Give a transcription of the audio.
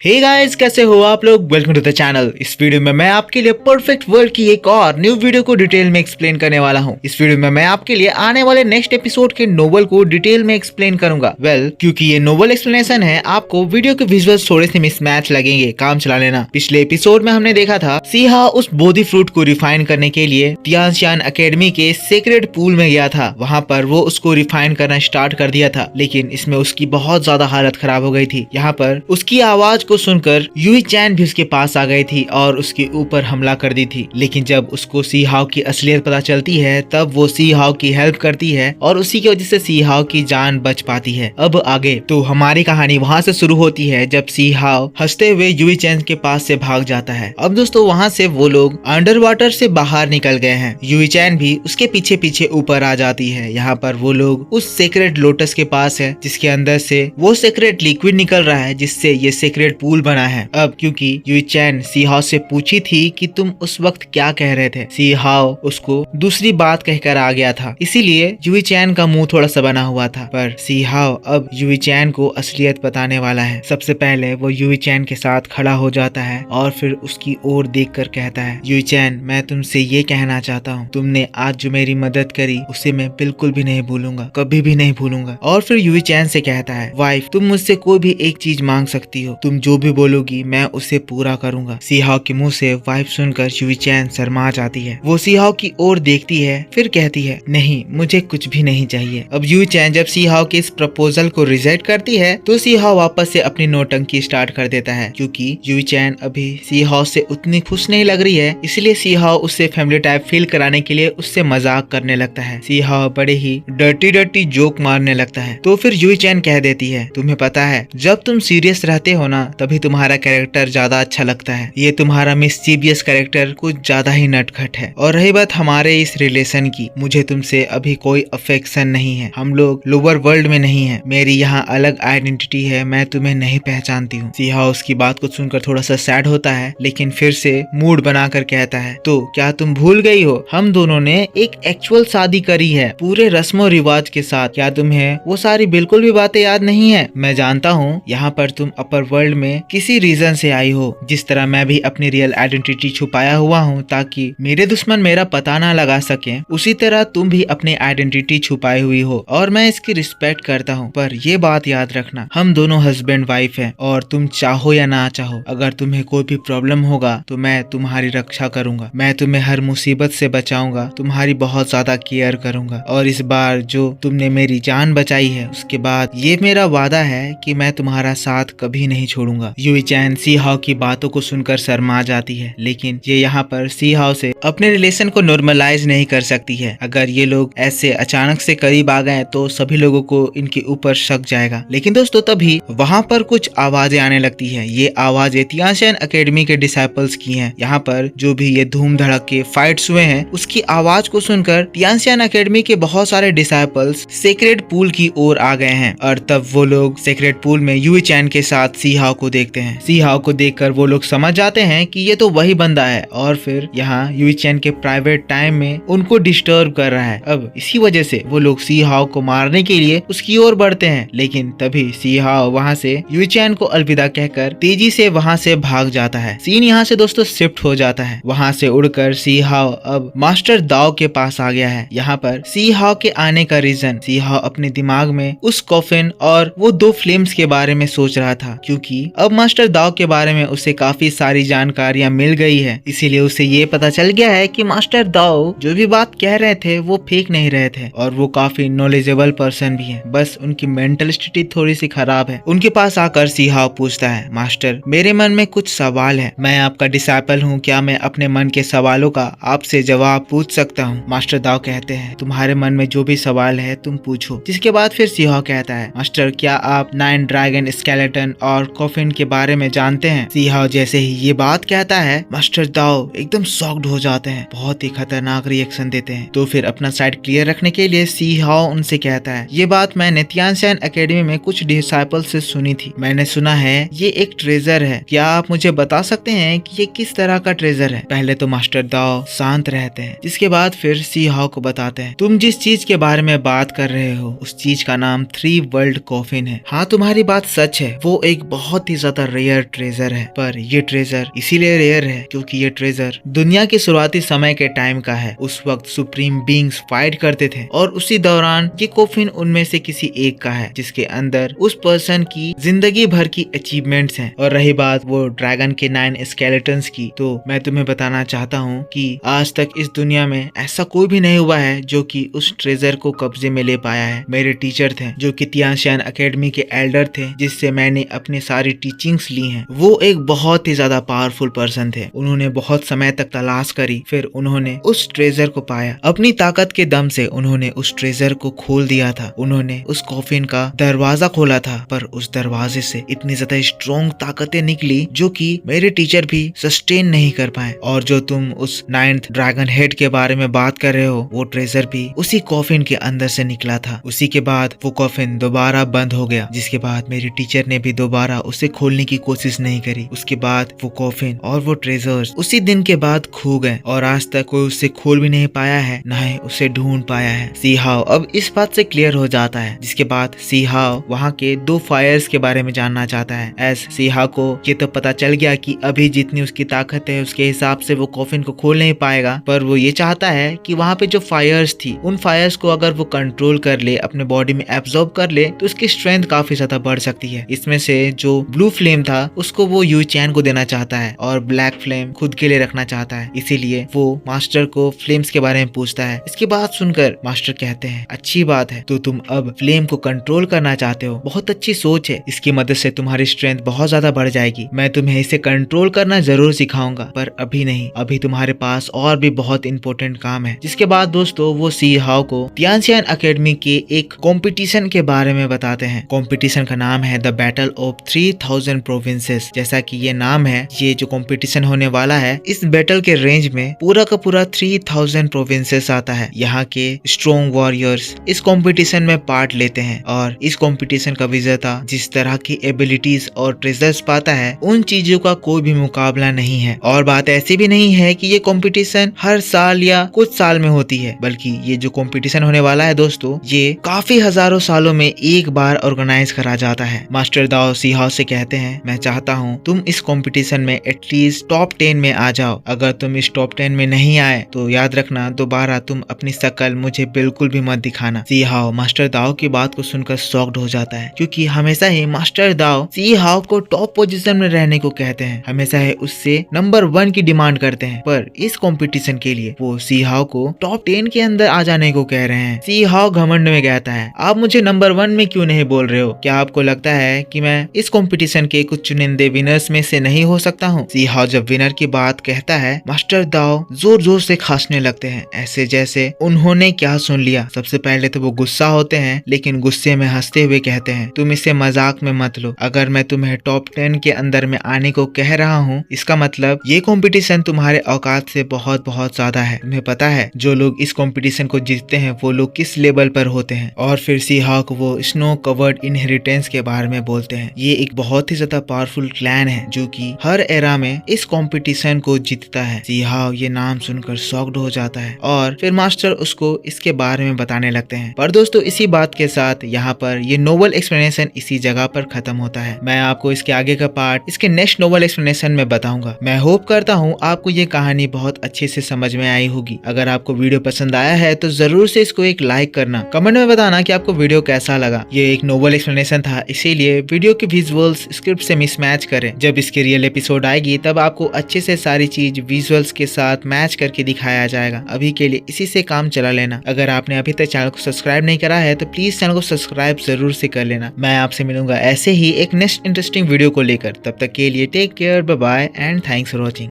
Hey guys, कैसे हो आप लोग। Welcome to the channel. इस वीडियो में मैं आपके लिए परफेक्ट वर्ल्ड की एक और न्यू वीडियो को डिटेल में एक्सप्लेन करने वाला हूं। इस वीडियो में मैं आपके लिए आने वाले नेक्स्ट एपिसोड के नोवेल को डिटेल में एक्सप्लेन करूंगा। क्योंकि ये नोवेल एक्सप्लेनेशन है, आपको वीडियो के विजुअल्स थोड़े से मिसमैच लगेंगे, काम चला लेना। पिछले एपिसोड में हमने देखा था सीहा उस बोधि फ्रूट को रिफाइन करने के लिए तियानशियान एकेडमी के सीक्रेट पूल में गया था। वहाँ पर वो उसको रिफाइन करना स्टार्ट कर दिया था, लेकिन इसमें उसकी बहुत ज्यादा हालत खराब हो गई थी। यहाँ पर उसकी आवाज को सुनकर यूई चैन भी उसके पास आ गई थी और उसके ऊपर हमला कर दी थी। लेकिन जब उसको सी हाओ की असलियत पता चलती है, तब वो सी हाओ की हेल्प करती है और उसी की वजह से सी हाओ की जान बच पाती है। अब आगे तो हमारी कहानी वहाँ से शुरू होती है, जब सी हाओ हंसते हुए यूई चैन के पास से भाग जाता है। अब दोस्तों वहाँ से वो लोग अंडर वाटर से बाहर निकल गए हैं। यूई चैन भी उसके पीछे पीछे ऊपर आ जाती है। यहाँ पर वो लोग उस सीक्रेट लोटस के पास है, जिसके अंदर से वो सीक्रेट लिक्विड निकल रहा है, जिससे ये सीक्रेट पूल बना है। अब क्योंकि यूई चैन सी हाओ से पूछी थी कि तुम उस वक्त क्या कह रहे थे, सी हाओ उसको दूसरी बात कहकर आ गया था, इसीलिए यूई चैन का मुंह थोड़ा सा बना हुआ था। पर सी हाओ अब यूई चैन को असलियत बताने वाला है। सबसे पहले वो यूई चैन के साथ खड़ा हो जाता है और फिर उसकी ओर देखकर कहता है, यूई चैन, मैं तुमसे ये कहना चाहता हूँ, तुमने आज जो मेरी मदद करी उसे मैं बिल्कुल भी नहीं भूलूंगा, कभी भी नहीं भूलूंगा। और फिर यूई चैन से कहता है, वाइफ, तुम मुझसे कोई भी एक चीज मांग सकती हो, तुम जो भी बोलोगी मैं उसे पूरा करूंगा। सी हाओ के मुंह से वाइफ सुनकर यूई चैन शर्मा जाती है। वो सी हाओ की ओर देखती है, फिर कहती है, नहीं, मुझे कुछ भी नहीं चाहिए। अब यूई चैन जब सी हाओ के इस प्रपोजल को रिजेक्ट करती है, तो सी हाओ वापस से अपनी नौटंकी स्टार्ट कर देता है। क्योंकि यूई चैन अभी सी हाओ से उतनी खुश नहीं लग रही है, इसलिए सी हाओ उससे फैमिली टाइप फील कराने के लिए उससे मजाक करने लगता है। सी हाओ बड़े ही डर्टी जोक मारने लगता है। तो फिर यूई चैन कह देती है, तुम्हें पता है, जब तुम सीरियस रहते हो ना, तभी तुम्हारा कैरेक्टर ज्यादा अच्छा लगता है। ये तुम्हारा मिस्चीवियस कैरेक्टर कुछ ज्यादा ही नटखट है। और रही बात हमारे इस रिलेशन की, मुझे तुमसे अभी कोई अफेक्शन नहीं है, हम लोग लोअर वर्ल्ड में नहीं है, मेरी यहाँ अलग आइडेंटिटी है, मैं तुम्हें नहीं पहचानती हूँ। सी हाओ उसकी बात को सुनकर थोड़ा सा सैड होता है, लेकिन फिर से मूड बनाकर कहता है, तो क्या तुम भूल गई हो, हम दोनों ने एक एक्चुअल शादी करी है, पूरे रस्मों रिवाज के साथ। क्या तुम्हें वो सारी बिल्कुल भी बातें याद नहीं है? मैं जानता हूँ यहाँ पर तुम अपर वर्ल्ड में किसी रीजन से आई हो, जिस तरह मैं भी अपनी रियल आइडेंटिटी छुपाया हुआ हूँ ताकि मेरे दुश्मन मेरा पता ना लगा सके, उसी तरह तुम भी अपनी आइडेंटिटी छुपाई हुई हो और मैं इसकी रिस्पेक्ट करता हूँ। पर ये बात याद रखना, हम दोनों हस्बैंड वाइफ हैं और तुम चाहो या ना चाहो, अगर तुम्हें कोई भी प्रॉब्लम होगा तो मैं तुम्हारी रक्षा करूंगा, मैं तुम्हें हर मुसीबत से बचाऊंगा, तुम्हारी बहुत ज्यादा केयर करूंगा। और इस बार जो तुमने मेरी जान बचाई है, उसके बाद ये मेरा वादा है कि मैं तुम्हारा साथ कभी नहीं छोड़ूंगा। यूई चैन सी हाओ की बातों को सुनकर शर्मा जाती है, लेकिन ये यहाँ पर सी हाओ से अपने रिलेशन को नॉर्मलाइज नहीं कर सकती है। अगर ये लोग ऐसे अचानक से करीब आ गए तो सभी लोगों को इनके ऊपर शक जाएगा। लेकिन दोस्तों तभी वहाँ पर कुछ आवाजें आने लगती है। ये आवाजें तियानशियान एकेडमी के डिसाइपल्स की हैं। यहाँ पर जो भी ये धूम धड़क के फाइट्स हुए हैं, उसकी आवाज को सुनकर तियानशियान एकेडमी के बहुत सारे डिसाइपल्स सीक्रेट पूल की ओर आ गए हैं। और तब वो लोग सीक्रेट पूल में यूई चैन के साथ सी हाओ को देखते हैं। सी हाओ को देखकर वो लोग समझ जाते हैं कि ये तो वही बंदा है, और फिर यहाँ यूई चैन के प्राइवेट टाइम में उनको डिस्टर्ब कर रहा है। अब इसी वजह से वो लोग सी हाओ को मारने के लिए उसकी ओर बढ़ते हैं, लेकिन तभी सी हाओ वहाँ से यूई चैन को अलविदा कहकर तेजी से वहाँ से भाग जाता है। सीन यहाँ से दोस्तों शिफ्ट हो जाता है। वहाँ से उड़कर सी हाओ अब मास्टर दाओ के पास आ गया है। यहाँ पर सी हाओ के आने का रीजन, सी हाओ अपने दिमाग में उस कॉफिन और वो दो फ्लेम्स के बारे में सोच रहा था, क्योंकि अब मास्टर दाओ के बारे में उसे काफी सारी जानकारियां मिल गई है। इसीलिए उसे ये पता चल गया है कि मास्टर दाओ जो भी बात कह रहे थे वो फेक नहीं रहे थे, और वो काफी नॉलेजेबल पर्सन भी है, बस उनकी मेंटल स्थिति थोड़ी सी खराब है। उनके पास आकर सी हाओ पूछता है, मास्टर, मेरे मन में कुछ सवाल है, मैं आपका डिसाइपल हूँ, क्या मैं अपने मन के सवालों का आपसे जवाब पूछ सकता हूँ? मास्टर दाओ कहते हैं, तुम्हारे मन में जो भी सवाल है तुम पूछो। जिसके बाद फिर सी हाओ कहता है, मास्टर, क्या आप 9 ड्रैगन स्केलेटन और कॉफिन के बारे में जानते हैं? सी हाओ जैसे ही ये बात कहता है, मास्टर दाओ एकदम शॉक्ड हो जाते हैं, बहुत ही खतरनाक रिएक्शन देते हैं। तो फिर अपना साइड क्लियर रखने के लिए सी हाओ उनसे कहता है, ये बात मैंने तियानशियान एकेडमी में कुछ डिसाइपल से सुनी थी, मैंने सुना है ये एक ट्रेजर है, क्या आप मुझे बता सकते हैं कि ये किस तरह का ट्रेजर है? पहले तो मास्टर दाओ शांत रहते हैं, जिसके बाद फिर सी हाओ को बताते हैं, तुम जिस चीज के बारे में बात कर रहे हो उस चीज का नाम 3 वर्ल्ड कॉफिन है। हाँ, तुम्हारी बात सच है, वो एक बहुत ही ज्यादा रेयर ट्रेजर है। पर ये ट्रेजर इसीलिए रेयर है क्योंकि ये ट्रेजर दुनिया के शुरुआती समय के टाइम का है। उस वक्त सुप्रीम बींग्स फाइट करते थे और उसी दौरान ये कॉफिन उनमें से किसी एक का है जिसके अंदर उस पर्सन की जिंदगी भर की अचीवमेंट्स हैं। और रही बात वो ड्रैगन के 9 स्केलेटन्स की, तो मैं तुम्हें बताना चाहता हूँ कि आज तक इस दुनिया में ऐसा कोई भी नहीं हुआ है जो कि उस ट्रेजर को कब्जे में ले पाया है। मेरे टीचर थे जो कि तियानशियान एकेडमी के एल्डर थे, जिससे मैंने अपनी सारी टीचिंग्स ली हैं। वो एक बहुत ही ज्यादा पावरफुल पर्सन थे। उन्होंने बहुत समय तक तलाश करी, फिर उन्होंने उस ट्रेजर को पाया। अपनी ताकत के दम से उन्होंने उस ट्रेजर को खोल दिया था। उन्होंने उस कॉफिन का दरवाजा खोला था, पर उस दरवाजे से इतनी ज्यादा स्ट्रॉन्ग ताकतें निकली जो कि मेरे टीचर भी सस्टेन नहीं कर पाए। और जो तुम उस 9th ड्रैगन हेड के बारे में बात कर रहे हो, वो ट्रेजर भी उसी कॉफिन के अंदर से निकला था। उसी के बाद वो कॉफिन दोबारा बंद हो गया, जिसके बाद मेरे टीचर ने भी दोबारा उसे खोलने की कोशिश नहीं करी। उसके बाद वो कॉफिन और वो ट्रेजर्स उसी दिन के बाद खो गए और आज तक कोई उसे खोल भी नहीं पाया है, न ही उसे ढूंढ पाया है। सी हाउ अब इस बात से क्लियर हो जाता है, जिसके बाद सी हाउ वहाँ के 2 फायर्स के बारे में जानना चाहता है। एस सी हाउ को ये तो पता चल गया कि अभी जितनी उसकी ताकत है उसके हिसाब से वो कॉफिन को खोल नहीं पाएगा, पर वो ये चाहता है कि वहाँ पे जो फायर्स थी उन फायर्स को अगर वो कंट्रोल कर ले, अपने बॉडी में एब्जॉर्ब कर ले, तो उसकी स्ट्रेंथ काफी ज्यादा बढ़ सकती है। इसमें से जो ब्लू फ्लेम था उसको वो यू चैन को देना चाहता है और ब्लैक फ्लेम खुद के लिए रखना चाहता है। इसीलिए वो मास्टर को फ्लेम्स के बारे में पूछता है। इसकी बात सुनकर मास्टर कहते हैं, अच्छी बात है, तो तुम अब फ्लेम को कंट्रोल करना चाहते हो, बहुत अच्छी सोच है। इसकी मदद से तुम्हारी स्ट्रेंथ बहुत ज्यादा बढ़ जाएगी। मैं तुम्हें इसे कंट्रोल करना जरूर सिखाऊंगा, पर अभी नहीं, अभी तुम्हारे पास और भी बहुत इंपॉर्टेंट काम है। जिसके बाद दोस्तों वो सी हाउ को तियानशियान एकेडमी के एक कंपटीशन के बारे में बताते हैं। कंपटीशन का नाम है द बैटल ऑफ 3000 प्रोविंसेस। जैसा कि ये नाम है, ये जो कंपटीशन होने वाला है, इस बैटल के रेंज में पूरा का पूरा 3000 प्रोविंसेस आता है। यहाँ के स्ट्रॉन्ग वॉरियर्स इस कंपटीशन में पार्ट लेते हैं और इस कंपटीशन का विजेता जिस तरह की एबिलिटीज और ट्रेजर्स पाता है, उन चीजों का कोई भी मुकाबला नहीं है। और बात ऐसी भी नहीं है कि ये कंपटीशन हर साल या कुछ साल में होती है, बल्कि ये जो कंपटीशन होने वाला है दोस्तों, ये काफी हजारों सालों में एक बार ऑर्गेनाइज करा जाता है। मास्टर दाओ सी हाउ से कहते हैं, मैं चाहता हूँ तुम इस कंपटीशन में एटलीस्ट टॉप 10 में आ जाओ। अगर तुम इस टॉप 10 में नहीं आए तो याद रखना, दोबारा तुम अपनी शक्ल मुझे बिल्कुल भी मत दिखाना। सी हाउ मास्टर दाओ की बात को सुनकर शॉक्ड हो जाता है, क्योंकि हमेशा ही मास्टर दाओ सी हाउ को टॉप पोजीशन में रहने को कहते हैं, हमेशा ही उससे नंबर 1 की डिमांड करते हैं। पर इस कंपटीशन के लिए वो सी हाउ को टॉप 10 के अंदर आ जाने को कह रहे हैं। सी हाउ घमंड में कहता है, आप मुझे नंबर 1 में क्यों नहीं बोल रहे हो? क्या आपको लगता है कि मैं इस कंपटीशन के कुछ चुनिंदे विनर्स में से नहीं हो सकता हूँ? सी हाउ जब विनर की बात कहता है, मास्टर दाओ जोर जोर से खांसने लगते हैं, ऐसे जैसे उन्होंने क्या सुन लिया। सबसे पहले तो वो गुस्सा होते हैं, लेकिन गुस्से में हंसते हुए कहते हैं, तुम इसे मजाक में मत लो। अगर मैं तुम्हें टॉप 10 के अंदर में आने को कह रहा हूँ, इसका मतलब ये कंपटीशन तुम्हारे औकात से बहुत बहुत ज्यादा है। तुम्हें पता है जो लोग इस कंपटीशन को जीतते हैं वो लोग किस लेवल पर होते हैं। और फिर सी हाउ को वो स्नो कवर्ड इनहेरिटेंस के बारे में बोलते हैं। ये एक बहुत ही ज्यादा पावरफुल क्लैन है जो कि हर एरा में इस कंपटीशन को जीतता है। सी हाउ ये नाम सुनकर शॉक्ड हो जाता है और फिर मास्टर उसको इसके बारे में बताने लगते हैं। पर दोस्तों इसी बात के साथ यहाँ पर ये नोवेल एक्सप्लेनेशन इसी जगह पर खत्म होता है। मैं आपको इसके आगे का पार्ट इसके नेक्स्ट नोवेल एक्सप्लेनेशन में बताऊंगा। मैं होप करता हूँ आपको ये कहानी बहुत अच्छे से समझ में आई होगी। अगर आपको वीडियो पसंद आया है तो जरूर से इसको एक लाइक करना, कमेंट में बताना कि आपको वीडियो कैसा लगा। ये एक नोवेल एक्सप्लेनेशन था, इसीलिए वीडियो के विजुअल्स स्क्रिप्ट से मिसमैच करें। जब इसकी रियल एपिसोड आएगी तब आपको अच्छे से सारी चीज विजुअल्स के साथ मैच करके दिखाया जाएगा। अभी के लिए इसी से काम चला लेना। अगर आपने अभी तक चैनल को सब्सक्राइब नहीं करा है तो प्लीज चैनल को सब्सक्राइब जरूर से कर लेना। मैं आपसे मिलूंगा ऐसे ही एक नेक्स्ट इंटरेस्टिंग वीडियो को लेकर। तब तक के लिए take care, bye bye and thanks for watching.